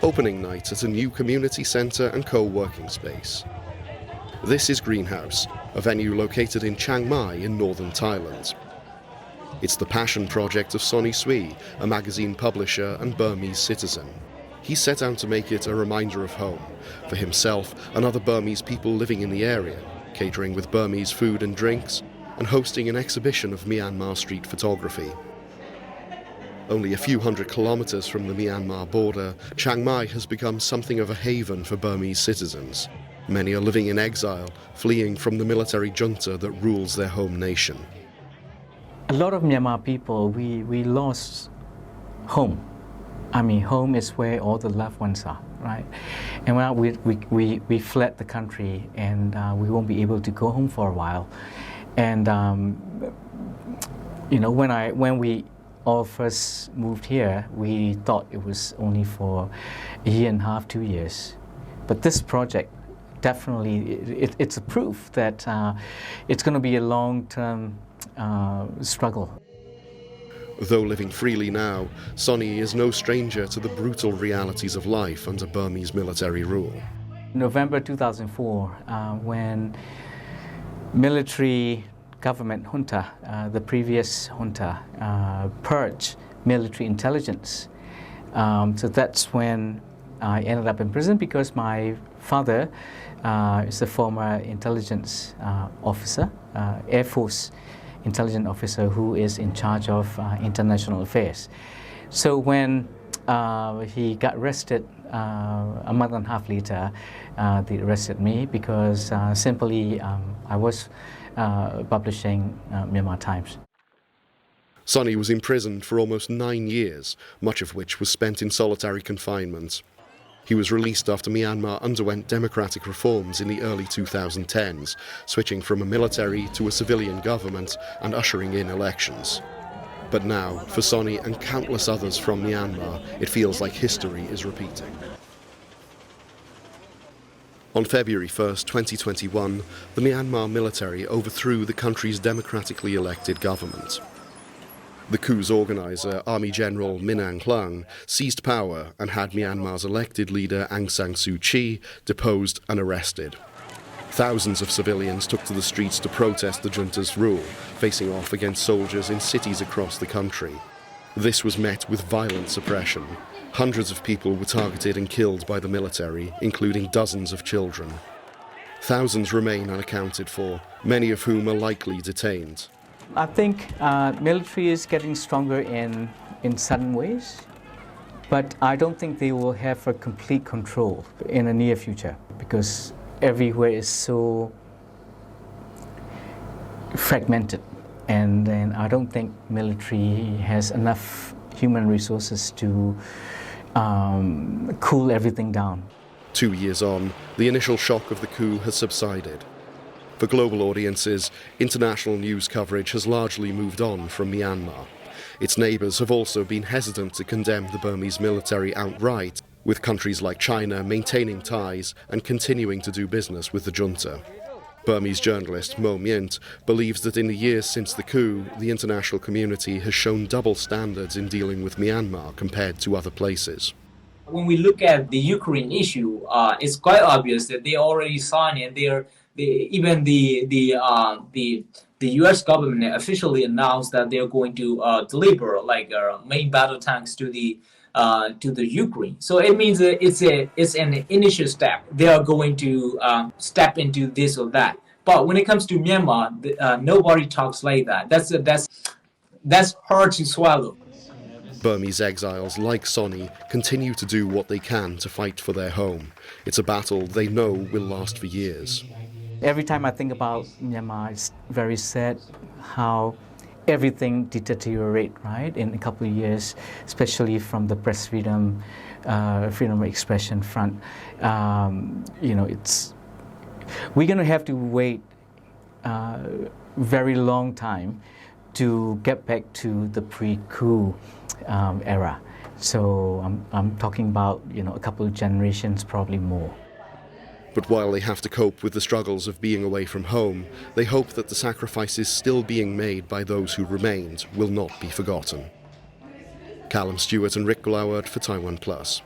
Opening night at a new community centre and co-working space. This is Greenhouse, a venue located in Chiang Mai in northern Thailand. It's the passion project of Sonny Sui, a magazine publisher and Burmese citizen. He set out to make it a reminder of home, for himself and other Burmese people living in the area, catering with Burmese food and drinks, and hosting an exhibition of Myanmar street photography. Only a few hundred kilometres from the Myanmar border, Chiang Mai has become something of a haven for Burmese citizens. Many are living in exile, fleeing from the military junta that rules their home nation. A lot of Myanmar people, we lost home. I mean, home is where all the loved ones are, right? And when we fled the country, and we won't be able to go home for a while. And you know, when we all first moved here, we thought it was only for a year and a half, 2 years. But this project definitely, it's a proof that it's going to be a long-term struggle. Though living freely now, Sonny is no stranger to the brutal realities of life under Burmese military rule. November 2004, when military government junta, the previous junta, purged military intelligence. So that's when I ended up in prison, because my father is a former intelligence officer, Air Force intelligence officer who is in charge of international affairs. So when he got arrested, a month and a half later, they arrested me because simply I was publishing Myanmar Times. Sonny was imprisoned for almost 9 years, much of which was spent in solitary confinement. He was released after Myanmar underwent democratic reforms in the early 2010s, switching from a military to a civilian government and ushering in elections. But now, for Sonny and countless others from Myanmar, it feels like history is repeating. On February 1st, 2021, the Myanmar military overthrew the country's democratically elected government. The coup's organizer, Army General Min Aung Hlaing, seized power and had Myanmar's elected leader Aung San Suu Kyi deposed and arrested. Thousands of civilians took to the streets to protest the junta's rule, facing off against soldiers in cities across the country. This was met with violent suppression. Hundreds of people were targeted and killed by the military, including dozens of children. Thousands remain unaccounted for, many of whom are likely detained. I think military is getting stronger in certain ways, but I don't think they will have a complete control in the near future, because everywhere is so fragmented, and I don't think military has enough human resources to cool everything down. 2 years on, the initial shock of the coup has subsided. For global audiences, international news coverage has largely moved on from Myanmar. Its neighbours have also been hesitant to condemn the Burmese military outright, with countries like China maintaining ties and continuing to do business with the junta. Burmese journalist Mo Myint believes that in the years since the coup, the international community has shown double standards in dealing with Myanmar compared to other places. When we look at the Ukraine issue, it's quite obvious that they already signed and even the U.S. government officially announced that they're going to deliver main battle tanks to the Ukraine. So it means that it's an initial step. They are going to step into this or that. But when it comes to Myanmar, nobody talks like that. That's hard to swallow. Burmese exiles like Sonny continue to do what they can to fight for their home. It's a battle they know will last for years. Every time I think about Myanmar, it's very sad how everything deteriorate, right, in a couple of years, especially from the press freedom, freedom of expression front. You know, we're going to have to wait a very long time to get back to the pre-coup era. So I'm talking about, you know, a couple of generations, probably more. But while they have to cope with the struggles of being away from home, they hope that the sacrifices still being made by those who remained will not be forgotten. Calum, Stuart and Glauert for TaiwanPlus.